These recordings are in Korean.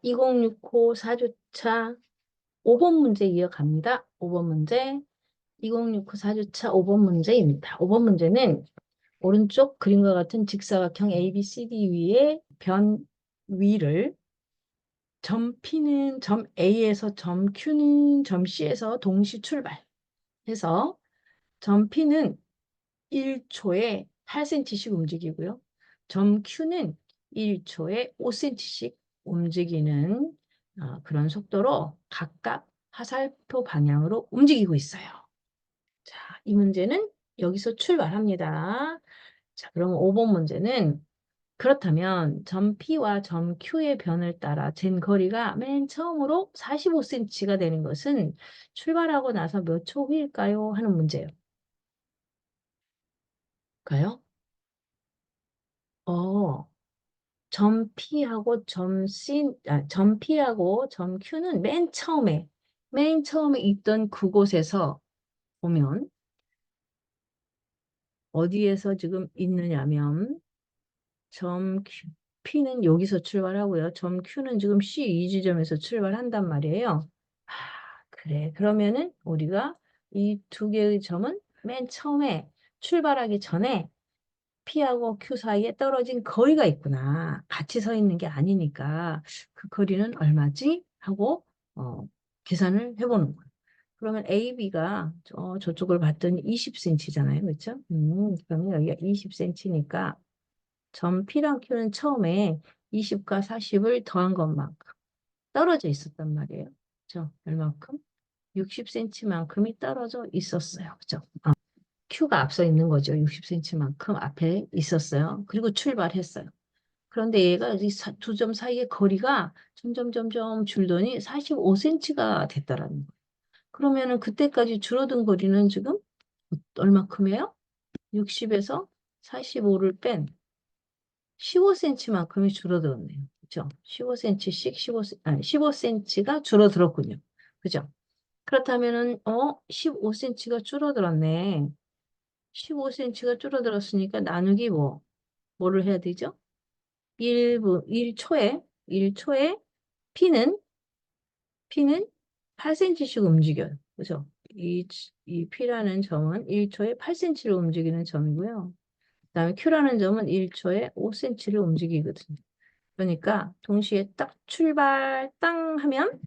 2065 4주차 5번 문제 이어갑니다. 5번 문제. 2069 4주차 5번 문제입니다. 5번 문제는 오른쪽 그림과 같은 직사각형 ABCD 위에 변 위를 점 P는 점 A에서 점 Q는 점 C에서 동시 출발해서 점 P는 1초에 8cm씩 움직이고요. 점 Q는 1초에 5cm씩 움직이는 그런 속도로 각각 화살표 방향으로 움직이고 있어요. 자, 이 문제는 여기서 출발합니다. 자, 그럼 5번 문제는 그렇다면 점 P와 점 Q의 변을 따라 잰 거리가 맨 처음으로 45cm가 되는 것은 출발하고 나서 몇 초 후일까요? 하는 문제예요. 가요? 어, 점 P하고 점 P하고 점 Q는 맨 처음에 있던 그곳에서 보면 어디에서 지금 있느냐면 점 P는 여기서 출발하고요. 점 Q는 지금 C 이 지점에서 출발한단 말이에요. 아, 그래. 그러면은 우리가 이 두 개의 점은 맨 처음에 출발하기 전에 P하고 Q 사이에 떨어진 거리가 있구나. 같이 서 있는 게 아니니까 그 거리는 얼마지? 하고 계산을 해보는 거예요. 그러면 AB가 저쪽을 봤더니 20cm잖아요. 그렇죠? 그러면 여기가 20cm니까 점 P랑 Q는 처음에 20과 40을 더한 것만큼 떨어져 있었단 말이에요. 그렇죠? 얼마큼? 60cm만큼이 떨어져 있었어요. 그렇죠? Q가 앞서 있는 거죠. 60cm만큼 앞에 있었어요. 그리고 출발했어요. 그런데 얘가 이 두 점 사이의 거리가 점점 줄더니 45cm가 됐다라는 거예요. 그러면은 그때까지 줄어든 거리는 지금 얼마큼이에요? 60에서 45를 뺀 15cm만큼이 줄어들었네요. 그죠? 15cm씩 15cm가 줄어들었군요. 그죠? 그렇다면은 15cm가 줄어들었네. 15cm가 줄어들었으니까 나누기 뭐를 해야 되죠? 1초에 P는 8cm씩 움직여요. 그죠? 이 P라는 점은 1초에 8cm를 움직이는 점이고요. 그다음에 Q라는 점은 1초에 5cm를 움직이거든요. 그러니까 동시에 딱 출발 땅 하면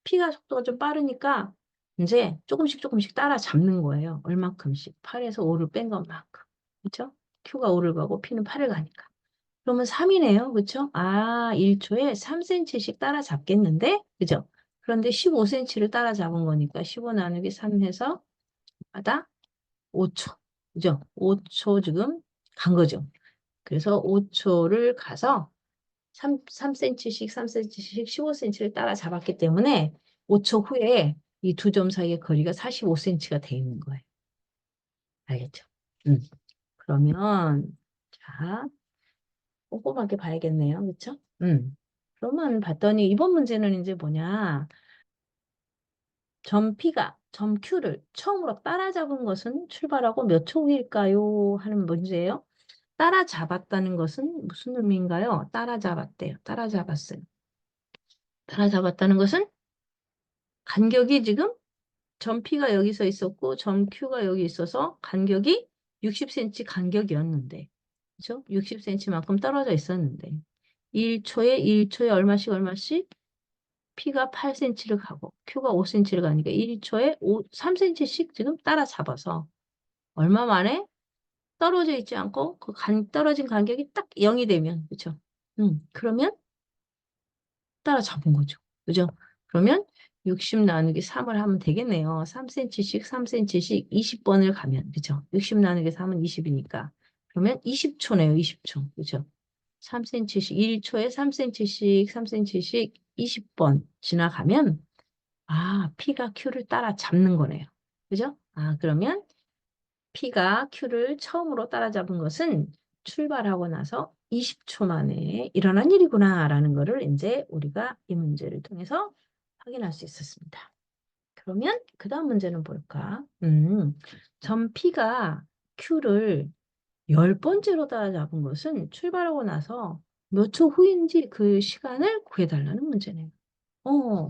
P가 속도가 좀 빠르니까 이제 조금씩 따라잡는 거예요. 얼마큼씩. 8에서 5를 뺀 것만큼. 그렇죠? Q가 5를 가고 P는 8을 가니까. 그러면 3이네요. 그렇죠? 1초에 3cm씩 따라잡겠는데? 그죠? 그런데 15cm를 따라잡은 거니까 15 나누기 3 해서 마다 5초. 그죠? 5초 지금 간 거죠. 그래서 5초를 가서 3cm씩 15cm를 따라잡았기 때문에 5초 후에 이 두 점 사이의 거리가 45cm가 돼 있는 거예요. 알겠죠? 그러면 자, 꼼꼼하게 봐야겠네요. 그렇죠? 그러면 봤더니 이번 문제는 이제 뭐냐? 점 P가 점 Q를 처음으로 따라잡은 것은 출발하고 몇 초 후일까요? 하는 문제예요. 따라잡았다는 것은 무슨 의미인가요? 따라잡았대요. 따라잡았어요. 따라잡았다는 것은 간격이 지금 점 P가 여기서 있었고 점 Q가 여기 있어서 간격이 60cm 간격이었는데 그렇죠? 60cm만큼 떨어져 있었는데 1초에 얼마씩 P가 8cm를 가고 Q가 5cm를 가니까 1초에 3cm씩 지금 따라잡아서 얼마 만에 떨어져 있지 않고 떨어진 간격이 딱 0이 되면 그렇죠? 그러면 따라잡은 거죠. 그죠? 그러면 60 나누기 3을 하면 되겠네요. 3cm씩 20번을 가면, 그죠? 60 나누기 3은 20이니까. 그러면 20초네요, 20초. 그죠? 3cm씩, 1초에 3cm씩 20번 지나가면, P가 Q를 따라잡는 거네요. 그죠? 그러면 P가 Q를 처음으로 따라잡은 것은 출발하고 나서 20초 만에 일어난 일이구나라는 거를 이제 우리가 이 문제를 통해서 확인할 수 있었습니다. 그러면 그 다음 문제는 볼까? 점 P가 Q를 10번째로 따라잡은 것은 출발하고 나서 몇 초 후인지 그 시간을 구해달라는 문제네요.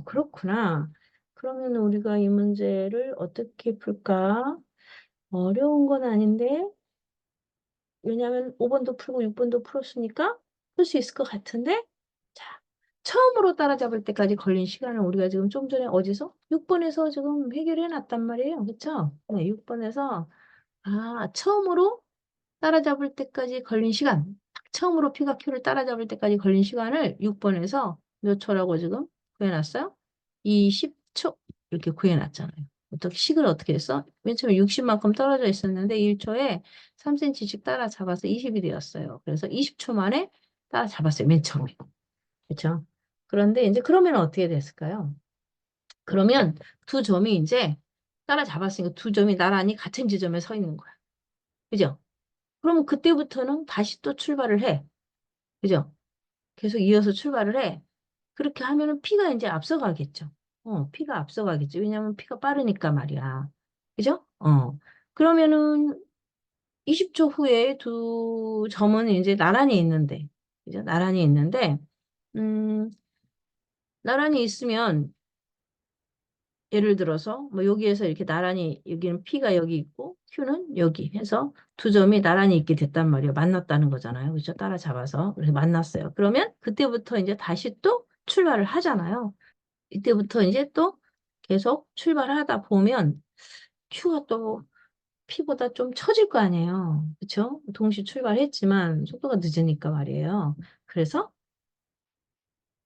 그렇구나. 그러면 우리가 이 문제를 어떻게 풀까? 어려운 건 아닌데, 왜냐하면 5번도 풀고 6번도 풀었으니까 풀 수 있을 것 같은데, 자, 처음으로 따라잡을 때까지 걸린 시간을 우리가 지금 좀 전에 어디서? 6번에서 지금 해결해 놨단 말이에요. 그쵸? 네, 6번에서, 처음으로 따라잡을 때까지 걸린 시간, 처음으로 피가 큐를 따라잡을 때까지 걸린 시간을 6번에서 몇 초라고 지금 구해놨어요? 20초 이렇게 구해놨잖아요. 어떻게 식을 어떻게 했어? 맨 처음에 60만큼 떨어져 있었는데 1초에 3cm씩 따라잡아서 20이 되었어요. 그래서 20초 만에 따라잡았어요. 맨 처음에. 그렇죠? 그런데 이제 그러면 어떻게 됐을까요? 그러면 두 점이 이제 따라잡았으니까 두 점이 나란히 같은 지점에 서 있는 거야. 그죠? 그러면 그때부터는 다시 또 출발을 해. 그죠? 계속 이어서 출발을 해. 그렇게 하면은 피가 이제 앞서가겠죠. 피가 앞서가겠죠. 왜냐면 피가 빠르니까 말이야. 그죠? 그러면은 20초 후에 두 점은 이제 나란히 있는데, 그죠? 나란히 있는데, 음, 나란히 있으면 예를 들어서 뭐 여기에서 이렇게 나란히 여기는 P가 여기 있고 Q는 여기 해서 두 점이 나란히 있게 됐단 말이에요. 만났다는 거잖아요. 그렇죠? 따라잡아서. 그래서 만났어요. 그러면 그때부터 이제 다시 또 출발을 하잖아요. 이때부터 이제 또 계속 출발하다 보면 Q가 또 P보다 좀 처질 거 아니에요. 그렇죠? 동시 출발했지만 속도가 늦으니까 말이에요. 그래서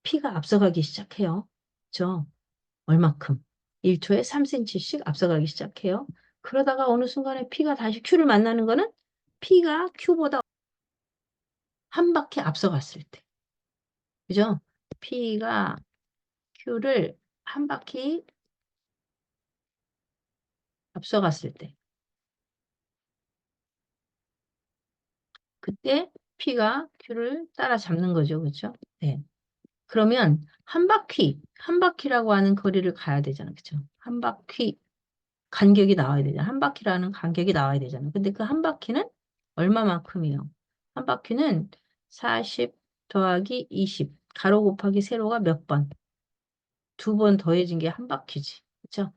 P가 앞서가기 시작해요. 그렇죠? 얼마큼? 1초에 3cm씩 앞서가기 시작해요. 그러다가 어느 순간에 P가 다시 Q를 만나는 거는 P가 Q보다 한 바퀴 앞서갔을 때. 그죠? P가 Q를 한 바퀴 앞서갔을 때. 그때 P가 Q를 따라잡는 거죠. 그죠? 네. 그러면 한 바퀴라고 하는 거리를 가야 되잖아요. 그죠? 한 바퀴 간격이 나와야 되잖아. 한 바퀴라는 간격이 나와야 되잖아. 근데 그 한 바퀴는 얼마만큼이요? 한 바퀴는 40 더하기 20, 가로 곱하기 세로가 몇 번? 두 번 더해진 게 한 바퀴지. 그렇죠?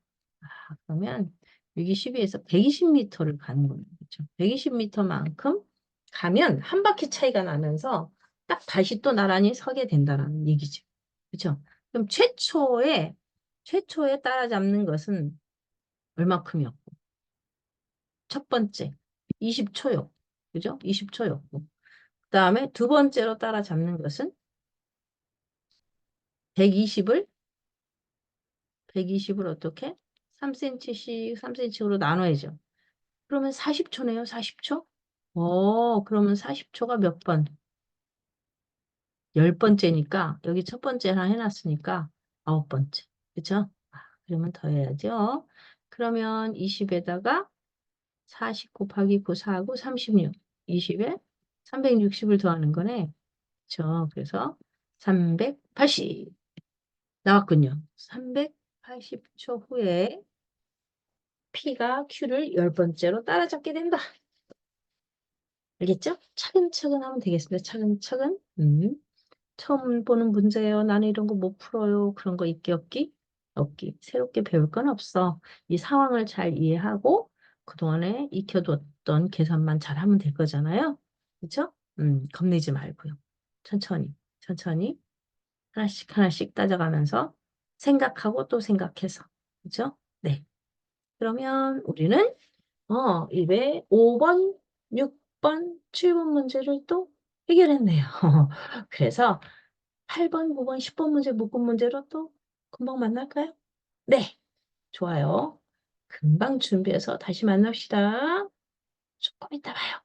그러면 6이 12에서 120m를 가는 거예요. 그렇죠? 120m만큼 가면 한 바퀴 차이가 나면서 딱 다시 또 나란히 서게 된다는 얘기죠. 그렇죠? 그럼 최초에 따라잡는 것은 얼마큼이요? 첫 번째, 20초요. 그죠? 20초였고. 그 다음에 두 번째로 따라잡는 것은 120을, 120을 어떻게? 3cm씩, 3cm로 나눠야죠. 그러면 40초네요, 40초? 그러면 40초가 몇 번? 10번째니까, 여기 첫 번째 하나 해놨으니까, 9번째. 그죠? 그러면 더 해야죠. 그러면 20에다가 40 곱하기 9, 4하고 36. 20에 360을 더하는 거네. 그렇죠. 그래서 380 나왔군요. 380초 후에 P가 Q를 10번째로 따라잡게 된다. 알겠죠? 차근차근 하면 되겠습니다. 차근차근. 처음 보는 문제예요. 나는 이런 거 못 풀어요. 그런 거 있기 없기? 없기. 새롭게 배울 건 없어. 이 상황을 잘 이해하고 그동안에 익혀뒀던 계산만 잘 하면 될 거잖아요. 그렇죠? 겁내지 말고요. 천천히, 천천히 하나씩 하나씩 따져가면서 생각하고 또 생각해서. 그죠? 네. 그러면 우리는, 5번, 6번, 7번 문제를 또 해결했네요. 그래서 8번, 9번, 10번 문제, 묶음 문제로 또 금방 만날까요? 네. 좋아요. 금방 준비해서 다시 만납시다. 조금 이따 봐요.